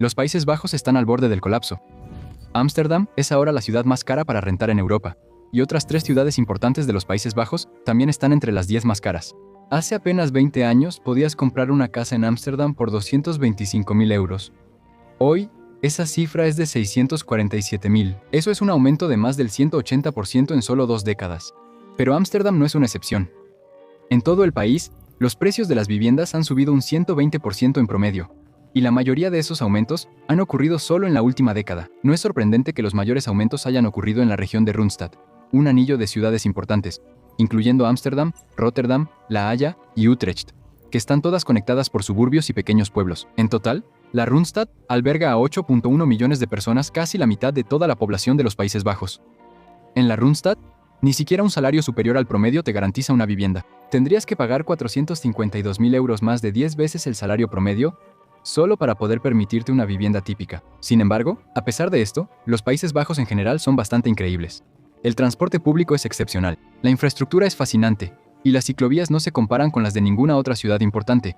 Los Países Bajos están al borde del colapso. Ámsterdam es ahora la ciudad más cara para rentar en Europa, y otras 3 ciudades importantes de los Países Bajos también están entre las 10 más caras. Hace apenas 20 años podías comprar una casa en Ámsterdam por 225.000 euros. Hoy, esa cifra es de 647.000. Eso es un aumento de más del 180% en solo 2 décadas. Pero Ámsterdam no es una excepción. En todo el país, los precios de las viviendas han subido un 120% en promedio, y la mayoría de esos aumentos han ocurrido solo en la última década. No es sorprendente que los mayores aumentos hayan ocurrido en la región de Randstad, un anillo de ciudades importantes, incluyendo Ámsterdam, Rotterdam, La Haya y Utrecht, que están todas conectadas por suburbios y pequeños pueblos. En total, la Randstad alberga a 8.1 millones de personas, casi la mitad de toda la población de los Países Bajos. En la Randstad, ni siquiera un salario superior al promedio te garantiza una vivienda. Tendrías que pagar 452.000 euros, más de 10 veces el salario promedio, solo para poder permitirte una vivienda típica. Sin embargo, a pesar de esto, los Países Bajos en general son bastante increíbles. El transporte público es excepcional, la infraestructura es fascinante, y las ciclovías no se comparan con las de ninguna otra ciudad importante.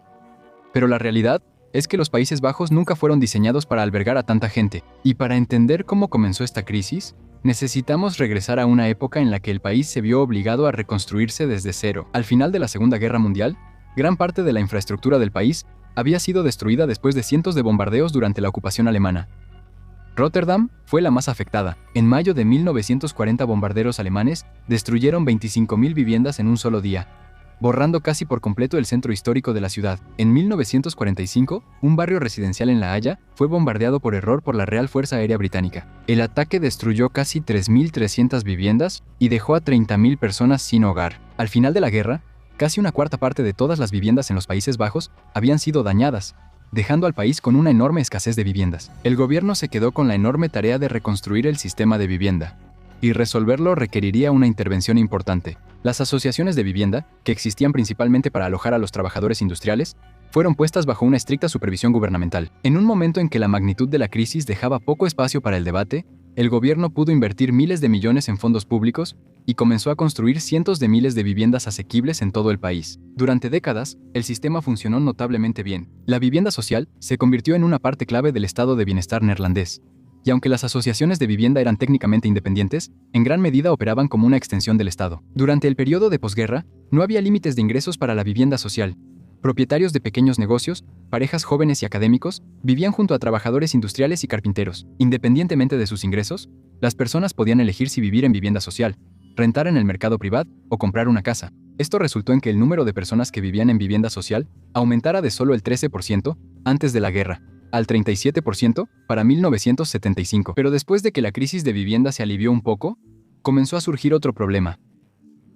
Pero la realidad es que los Países Bajos nunca fueron diseñados para albergar a tanta gente, y para entender cómo comenzó esta crisis, necesitamos regresar a una época en la que el país se vio obligado a reconstruirse desde cero. Al final de la Segunda Guerra Mundial, gran parte de la infraestructura del país había sido destruida después de cientos de bombardeos durante la ocupación alemana. Rotterdam fue la más afectada. En mayo de 1940, bombarderos alemanes destruyeron 25.000 viviendas en un solo día, borrando casi por completo el centro histórico de la ciudad. En 1945, un barrio residencial en La Haya fue bombardeado por error por la Real Fuerza Aérea Británica. El ataque destruyó casi 3.300 viviendas y dejó a 30.000 personas sin hogar. Al final de la guerra, casi una cuarta parte de todas las viviendas en los Países Bajos habían sido dañadas, dejando al país con una enorme escasez de viviendas. El gobierno se quedó con la enorme tarea de reconstruir el sistema de vivienda, y resolverlo requeriría una intervención importante. Las asociaciones de vivienda, que existían principalmente para alojar a los trabajadores industriales, fueron puestas bajo una estricta supervisión gubernamental. En un momento en que la magnitud de la crisis dejaba poco espacio para el debate, el gobierno pudo invertir miles de millones en fondos públicos y comenzó a construir cientos de miles de viviendas asequibles en todo el país. Durante décadas, el sistema funcionó notablemente bien. La vivienda social se convirtió en una parte clave del estado de bienestar neerlandés. Y aunque las asociaciones de vivienda eran técnicamente independientes, en gran medida operaban como una extensión del Estado. Durante el periodo de posguerra, no había límites de ingresos para la vivienda social. Propietarios de pequeños negocios, parejas jóvenes y académicos, vivían junto a trabajadores industriales y carpinteros. Independientemente de sus ingresos, las personas podían elegir si vivir en vivienda social, rentar en el mercado privado o comprar una casa. Esto resultó en que el número de personas que vivían en vivienda social aumentara de solo el 13% antes de la guerra al 37% para 1975. Pero después de que la crisis de vivienda se alivió un poco, comenzó a surgir otro problema.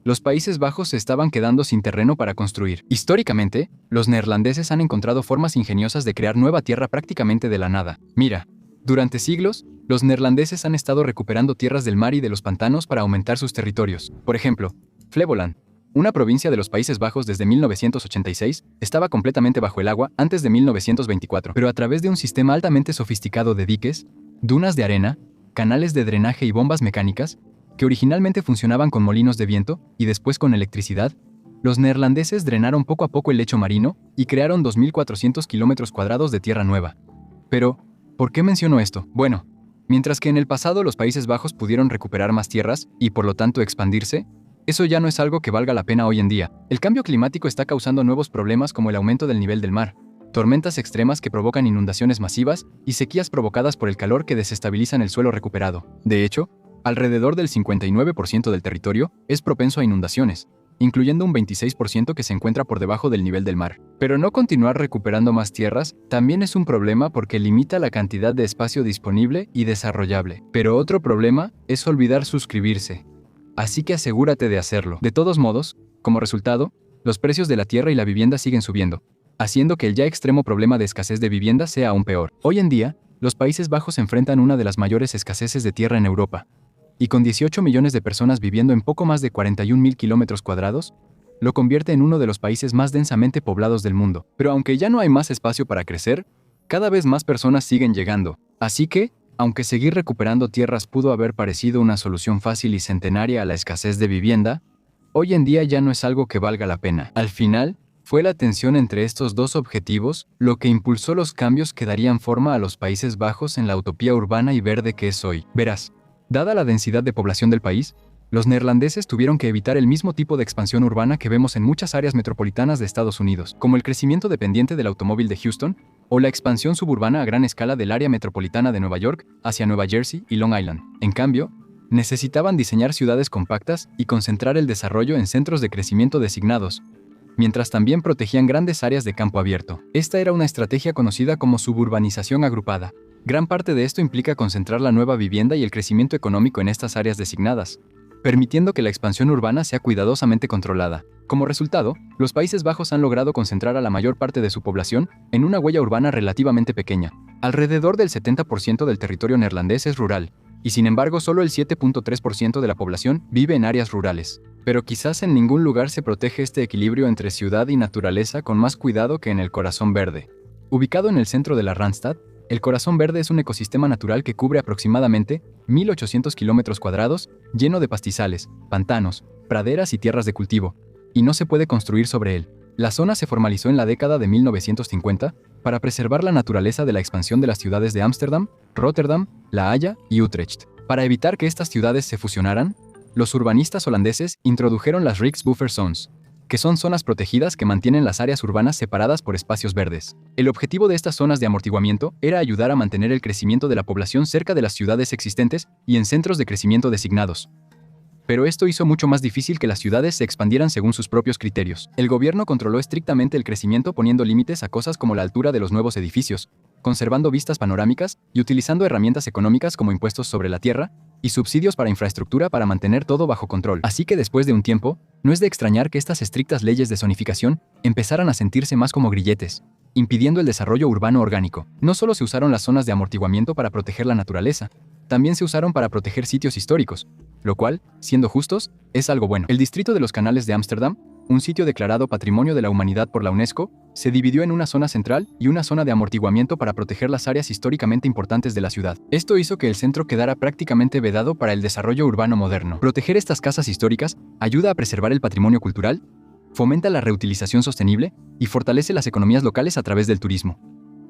Los Países Bajos se estaban quedando sin terreno para construir. Históricamente, los neerlandeses han encontrado formas ingeniosas de crear nueva tierra prácticamente de la nada. Mira, durante siglos, los neerlandeses han estado recuperando tierras del mar y de los pantanos para aumentar sus territorios. Por ejemplo, Flevoland, una provincia de los Países Bajos desde 1986, estaba completamente bajo el agua antes de 1924, pero a través de un sistema altamente sofisticado de diques, dunas de arena, canales de drenaje y bombas mecánicas, que originalmente funcionaban con molinos de viento y después con electricidad, los neerlandeses drenaron poco a poco el lecho marino y crearon 2.400 kilómetros cuadrados de tierra nueva. Pero, ¿por qué menciono esto? Bueno, mientras que en el pasado los Países Bajos pudieron recuperar más tierras y por lo tanto expandirse, eso ya no es algo que valga la pena hoy en día. El cambio climático está causando nuevos problemas como el aumento del nivel del mar, tormentas extremas que provocan inundaciones masivas y sequías provocadas por el calor que desestabilizan el suelo recuperado. De hecho, alrededor del 59% del territorio es propenso a inundaciones, incluyendo un 26% que se encuentra por debajo del nivel del mar. Pero no continuar recuperando más tierras también es un problema porque limita la cantidad de espacio disponible y desarrollable. Pero otro problema es olvidar suscribirse. Así que asegúrate de hacerlo. De todos modos, como resultado, los precios de la tierra y la vivienda siguen subiendo, haciendo que el ya extremo problema de escasez de vivienda sea aún peor. Hoy en día, los Países Bajos enfrentan una de las mayores escaseces de tierra en Europa, y con 18 millones de personas viviendo en poco más de 41.000 kilómetros cuadrados, lo convierte en uno de los países más densamente poblados del mundo. Pero aunque ya no hay más espacio para crecer, cada vez más personas siguen llegando. Así que, aunque seguir recuperando tierras pudo haber parecido una solución fácil y centenaria a la escasez de vivienda, hoy en día ya no es algo que valga la pena. Al final, Fue la tensión entre estos dos objetivos lo que impulsó los cambios que darían forma a los Países Bajos en la utopía urbana y verde que es hoy. Verás, dada la densidad de población del país, los neerlandeses tuvieron que evitar el mismo tipo de expansión urbana que vemos en muchas áreas metropolitanas de Estados Unidos, como el crecimiento dependiente del automóvil de Houston o la expansión suburbana a gran escala del área metropolitana de Nueva York hacia Nueva Jersey y Long Island. En cambio, necesitaban diseñar ciudades compactas y concentrar el desarrollo en centros de crecimiento designados, mientras también protegían grandes áreas de campo abierto. Esta era una estrategia conocida como suburbanización agrupada. Gran parte de esto implica concentrar la nueva vivienda y el crecimiento económico en estas áreas designadas, permitiendo que la expansión urbana sea cuidadosamente controlada. Como resultado, los Países Bajos han logrado concentrar a la mayor parte de su población en una huella urbana relativamente pequeña. Alrededor del 70% del territorio neerlandés es rural, y sin embargo solo el 7.3% de la población vive en áreas rurales. Pero quizás en ningún lugar se protege este equilibrio entre ciudad y naturaleza con más cuidado que en el Corazón Verde. Ubicado en el centro de la Randstad, el Corazón Verde es un ecosistema natural que cubre aproximadamente 1.800 kilómetros cuadrados, lleno de pastizales, pantanos, praderas y tierras de cultivo, y no se puede construir sobre él. La zona se formalizó en la década de 1950 para preservar la naturaleza de la expansión de las ciudades de Ámsterdam, Rotterdam, La Haya y Utrecht. Para evitar que estas ciudades se fusionaran, los urbanistas holandeses introdujeron las Rijksbuffer Zones, que son zonas protegidas que mantienen las áreas urbanas separadas por espacios verdes. El objetivo de estas zonas de amortiguamiento era ayudar a mantener el crecimiento de la población cerca de las ciudades existentes y en centros de crecimiento designados. Pero esto hizo mucho más difícil que las ciudades se expandieran según sus propios criterios. El gobierno controló estrictamente el crecimiento poniendo límites a cosas como la altura de los nuevos edificios, conservando vistas panorámicas y utilizando herramientas económicas como impuestos sobre la tierra y subsidios para infraestructura para mantener todo bajo control. Así que después de un tiempo, no es de extrañar que estas estrictas leyes de zonificación empezaran a sentirse más como grilletes, impidiendo el desarrollo urbano orgánico. No solo se usaron las zonas de amortiguamiento para proteger la naturaleza, también se usaron para proteger sitios históricos, lo cual, siendo justos, es algo bueno. El distrito de los Canales de Ámsterdam, un sitio declarado Patrimonio de la Humanidad por la UNESCO, se dividió en una zona central y una zona de amortiguamiento para proteger las áreas históricamente importantes de la ciudad. Esto hizo que el centro quedara prácticamente vedado para el desarrollo urbano moderno. Proteger estas casas históricas ayuda a preservar el patrimonio cultural, fomenta la reutilización sostenible y fortalece las economías locales a través del turismo.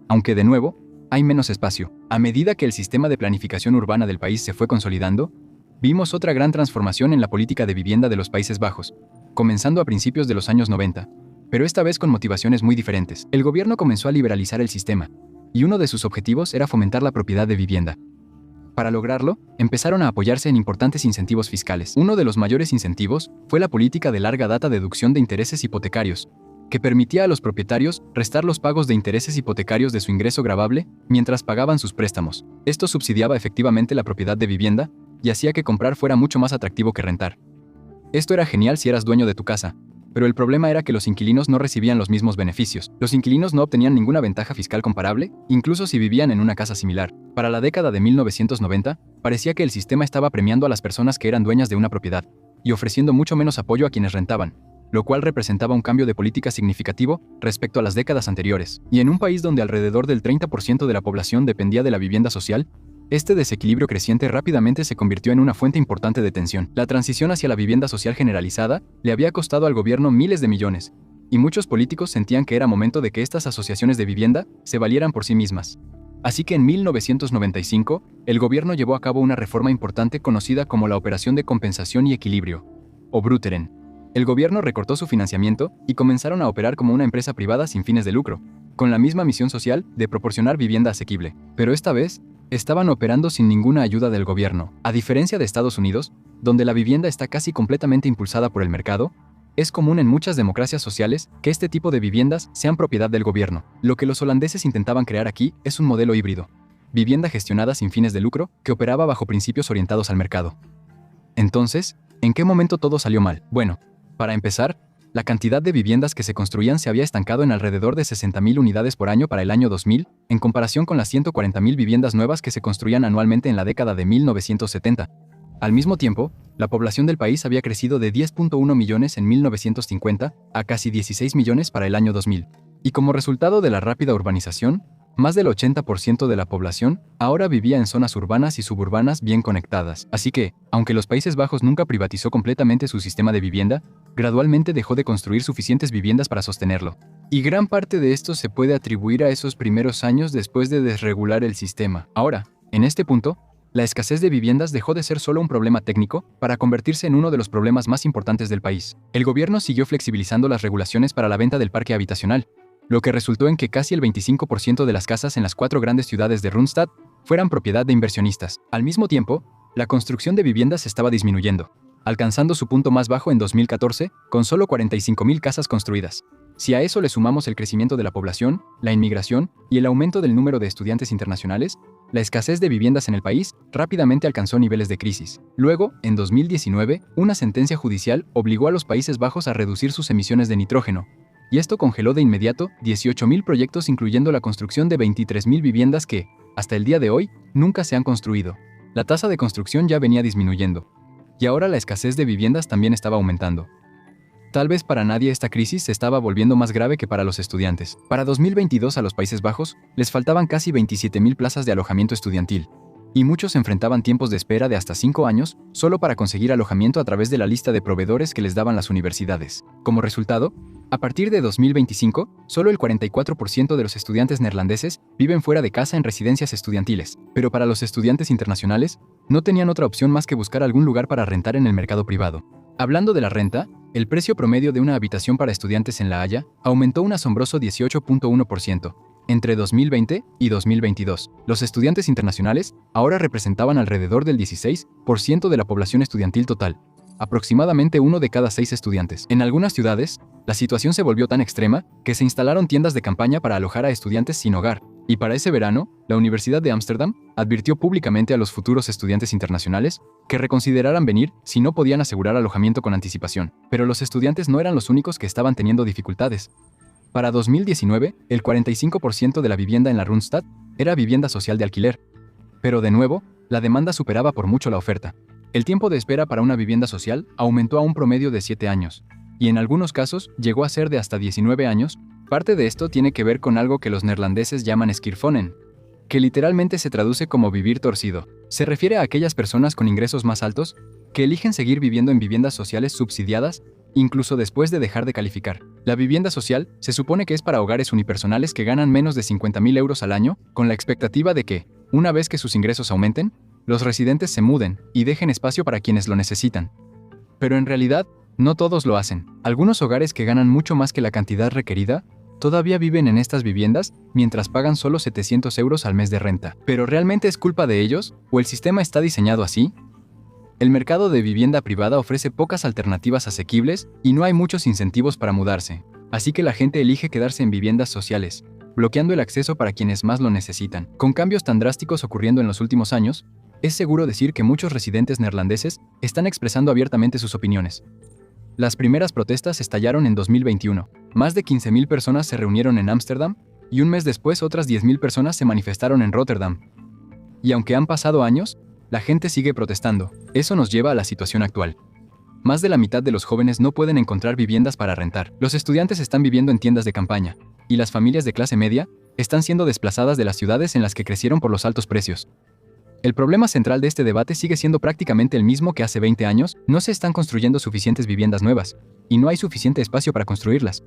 Aunque, de nuevo, hay menos espacio. A medida que el sistema de planificación urbana del país se fue consolidando, vimos otra gran transformación en la política de vivienda de los Países Bajos, comenzando a principios de los años 90, pero esta vez con motivaciones muy diferentes. El gobierno comenzó a liberalizar el sistema, y uno de sus objetivos era fomentar la propiedad de vivienda. Para lograrlo, empezaron a apoyarse en importantes incentivos fiscales. Uno de los mayores incentivos fue la política de larga data de deducción de intereses hipotecarios, que permitía a los propietarios restar los pagos de intereses hipotecarios de su ingreso gravable mientras pagaban sus préstamos. Esto subsidiaba efectivamente la propiedad de vivienda y hacía que comprar fuera mucho más atractivo que rentar. Esto era genial si eras dueño de tu casa, pero el problema era que los inquilinos no recibían los mismos beneficios. Los inquilinos no obtenían ninguna ventaja fiscal comparable, incluso si vivían en una casa similar. Para la década de 1990, parecía que el sistema estaba premiando a las personas que eran dueñas de una propiedad y ofreciendo mucho menos apoyo a quienes rentaban, lo cual representaba un cambio de política significativo respecto a las décadas anteriores. Y en un país donde alrededor del 30% de la población dependía de la vivienda social, este desequilibrio creciente rápidamente se convirtió en una fuente importante de tensión. La transición hacia la vivienda social generalizada le había costado al gobierno miles de millones, y muchos políticos sentían que era momento de que estas asociaciones de vivienda se valieran por sí mismas. Así que en 1995, el gobierno llevó a cabo una reforma importante conocida como la Operación de Compensación y Equilibrio, o Bruteren. El gobierno recortó su financiamiento y comenzaron a operar como una empresa privada sin fines de lucro, con la misma misión social de proporcionar vivienda asequible. Pero esta vez, estaban operando sin ninguna ayuda del gobierno. A diferencia de Estados Unidos, donde la vivienda está casi completamente impulsada por el mercado, es común en muchas democracias sociales que este tipo de viviendas sean propiedad del gobierno. Lo que los holandeses intentaban crear aquí es un modelo híbrido, vivienda gestionada sin fines de lucro que operaba bajo principios orientados al mercado. Entonces, ¿en qué momento todo salió mal? Bueno, para empezar, la cantidad de viviendas que se construían se había estancado en alrededor de 60.000 unidades por año para el año 2000, en comparación con las 140.000 viviendas nuevas que se construían anualmente en la década de 1970. Al mismo tiempo, la población del país había crecido de 10.1 millones en 1950 a casi 16 millones para el año 2000. Y como resultado de la rápida urbanización, más del 80% de la población ahora vivía en zonas urbanas y suburbanas bien conectadas. Así que, aunque los Países Bajos nunca privatizó completamente su sistema de vivienda, gradualmente dejó de construir suficientes viviendas para sostenerlo. Y gran parte de esto se puede atribuir a esos primeros años después de desregular el sistema. Ahora, en este punto, la escasez de viviendas dejó de ser solo un problema técnico para convertirse en uno de los problemas más importantes del país. El gobierno siguió flexibilizando las regulaciones para la venta del parque habitacional, lo que resultó en que casi el 25% de las casas en las 4 grandes ciudades de Rundstad fueran propiedad de inversionistas. Al mismo tiempo, la construcción de viviendas estaba disminuyendo, alcanzando su punto más bajo en 2014, con solo 45.000 casas construidas. Si a eso le sumamos el crecimiento de la población, la inmigración y el aumento del número de estudiantes internacionales, la escasez de viviendas en el país rápidamente alcanzó niveles de crisis. Luego, en 2019, una sentencia judicial obligó a los Países Bajos a reducir sus emisiones de nitrógeno, y esto congeló de inmediato 18.000 proyectos, incluyendo la construcción de 23.000 viviendas que, hasta el día de hoy, nunca se han construido. La tasa de construcción ya venía disminuyendo, y ahora la escasez de viviendas también estaba aumentando. Tal vez para nadie esta crisis se estaba volviendo más grave que para los estudiantes. Para 2022 a los Países Bajos les faltaban casi 27.000 plazas de alojamiento estudiantil, y muchos enfrentaban tiempos de espera de hasta 5 años solo para conseguir alojamiento a través de la lista de proveedores que les daban las universidades. Como resultado, a partir de 2025, solo el 44% de los estudiantes neerlandeses viven fuera de casa en residencias estudiantiles, pero para los estudiantes internacionales, no tenían otra opción más que buscar algún lugar para rentar en el mercado privado. Hablando de la renta, el precio promedio de una habitación para estudiantes en La Haya aumentó un asombroso 18.1% entre 2020 y 2022. Los estudiantes internacionales ahora representaban alrededor del 16% de la población estudiantil total, aproximadamente 1 de cada 6 estudiantes. En algunas ciudades, la situación se volvió tan extrema que se instalaron tiendas de campaña para alojar a estudiantes sin hogar. Y para ese verano, la Universidad de Ámsterdam advirtió públicamente a los futuros estudiantes internacionales que reconsideraran venir si no podían asegurar alojamiento con anticipación. Pero los estudiantes no eran los únicos que estaban teniendo dificultades. Para 2019, el 45% de la vivienda en la Rundstad era vivienda social de alquiler. Pero de nuevo, la demanda superaba por mucho la oferta. El tiempo de espera para una vivienda social aumentó a un promedio de 7 años, y en algunos casos llegó a ser de hasta 19 años. Parte de esto tiene que ver con algo que los neerlandeses llaman skirfonen, que literalmente se traduce como vivir torcido. Se refiere a aquellas personas con ingresos más altos que eligen seguir viviendo en viviendas sociales subsidiadas incluso después de dejar de calificar. La vivienda social se supone que es para hogares unipersonales que ganan menos de 50.000 euros al año, con la expectativa de que, una vez que sus ingresos aumenten, los residentes se muden y dejen espacio para quienes lo necesitan. Pero en realidad, no todos lo hacen. Algunos hogares que ganan mucho más que la cantidad requerida todavía viven en estas viviendas mientras pagan solo 700 euros al mes de renta. ¿Pero realmente es culpa de ellos o el sistema está diseñado así? El mercado de vivienda privada ofrece pocas alternativas asequibles y no hay muchos incentivos para mudarse. Así que la gente elige quedarse en viviendas sociales, bloqueando el acceso para quienes más lo necesitan. Con cambios tan drásticos ocurriendo en los últimos años, es seguro decir que muchos residentes neerlandeses están expresando abiertamente sus opiniones. Las primeras protestas estallaron en 2021. Más de 15.000 personas se reunieron en Ámsterdam y un mes después otras 10.000 personas se manifestaron en Rotterdam. Y aunque han pasado años, la gente sigue protestando. Eso nos lleva a la situación actual. Más de la mitad de los jóvenes no pueden encontrar viviendas para rentar. Los estudiantes están viviendo en tiendas de campaña, y las familias de clase media están siendo desplazadas de las ciudades en las que crecieron por los altos precios. El problema central de este debate sigue siendo prácticamente el mismo que hace 20 años. No se están construyendo suficientes viviendas nuevas, y no hay suficiente espacio para construirlas.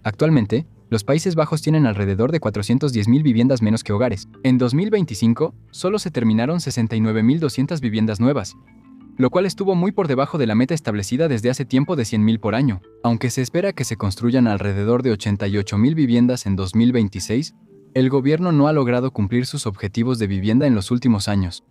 Actualmente, los Países Bajos tienen alrededor de 410.000 viviendas menos que hogares. En 2025, solo se terminaron 69.200 viviendas nuevas, lo cual estuvo muy por debajo de la meta establecida desde hace tiempo de 100.000 por año. Aunque se espera que se construyan alrededor de 88.000 viviendas en 2026, el gobierno no ha logrado cumplir sus objetivos de vivienda en los últimos años,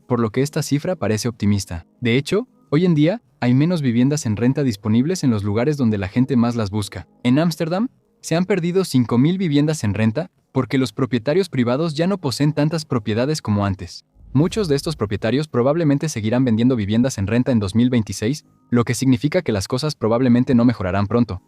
por lo que esta cifra parece optimista. De hecho, hoy en día, hay menos viviendas en renta disponibles en los lugares donde la gente más las busca. En Ámsterdam, se han perdido 5.000 viviendas en renta porque los propietarios privados ya no poseen tantas propiedades como antes. Muchos de estos propietarios probablemente seguirán vendiendo viviendas en renta en 2026, lo que significa que las cosas probablemente no mejorarán pronto.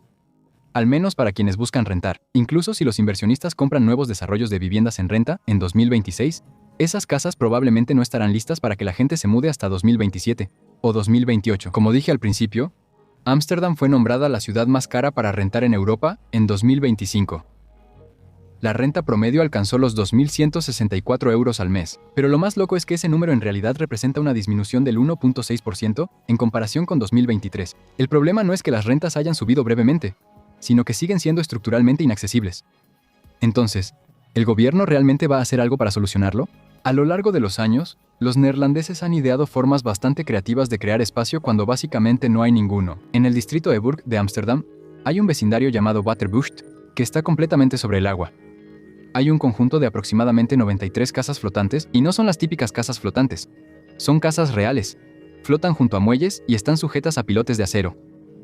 Al menos para quienes buscan rentar. Incluso si los inversionistas compran nuevos desarrollos de viviendas en renta en 2026, esas casas probablemente no estarán listas para que la gente se mude hasta 2027 o 2028. Como dije al principio, Ámsterdam fue nombrada la ciudad más cara para rentar en Europa en 2025. La renta promedio alcanzó los 2.164 euros al mes, pero lo más loco es que ese número en realidad representa una disminución del 1.6% en comparación con 2023. El problema no es que las rentas hayan subido brevemente, sino que siguen siendo estructuralmente inaccesibles. Entonces, ¿el gobierno realmente va a hacer algo para solucionarlo? A lo largo de los años, los neerlandeses han ideado formas bastante creativas de crear espacio cuando básicamente no hay ninguno. En el distrito de Burg de Ámsterdam, hay un vecindario llamado Waterbucht, que está completamente sobre el agua. Hay un conjunto de aproximadamente 93 casas flotantes, y no son las típicas casas flotantes. Son casas reales. Flotan junto a muelles y están sujetas a pilotes de acero.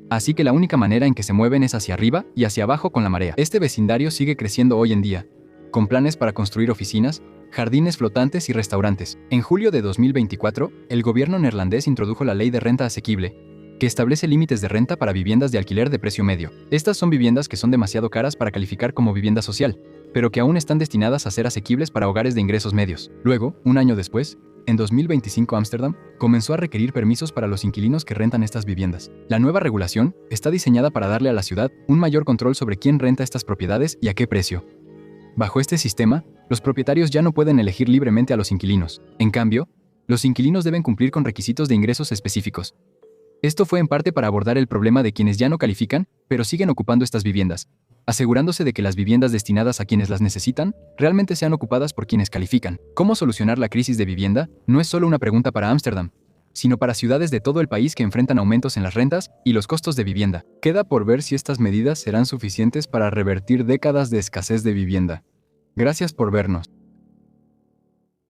Así que la única manera en que se mueven es hacia arriba y hacia abajo con la marea. Este vecindario sigue creciendo hoy en día, con planes para construir oficinas, jardines flotantes y restaurantes. En julio de 2024, el gobierno neerlandés introdujo la Ley de Renta Asequible, que establece límites de renta para viviendas de alquiler de precio medio. Estas son viviendas que son demasiado caras para calificar como vivienda social, pero que aún están destinadas a ser asequibles para hogares de ingresos medios. Luego, un año después, en 2025 Ámsterdam comenzó a requerir permisos para los inquilinos que rentan estas viviendas. La nueva regulación está diseñada para darle a la ciudad un mayor control sobre quién renta estas propiedades y a qué precio. Bajo este sistema, los propietarios ya no pueden elegir libremente a los inquilinos. En cambio, los inquilinos deben cumplir con requisitos de ingresos específicos. Esto fue en parte para abordar el problema de quienes ya no califican, pero siguen ocupando estas viviendas, asegurándose de que las viviendas destinadas a quienes las necesitan realmente sean ocupadas por quienes califican. ¿Cómo solucionar la crisis de vivienda? No es solo una pregunta para Ámsterdam, sino para ciudades de todo el país que enfrentan aumentos en las rentas y los costos de vivienda. Queda por ver si estas medidas serán suficientes para revertir décadas de escasez de vivienda. Gracias por vernos.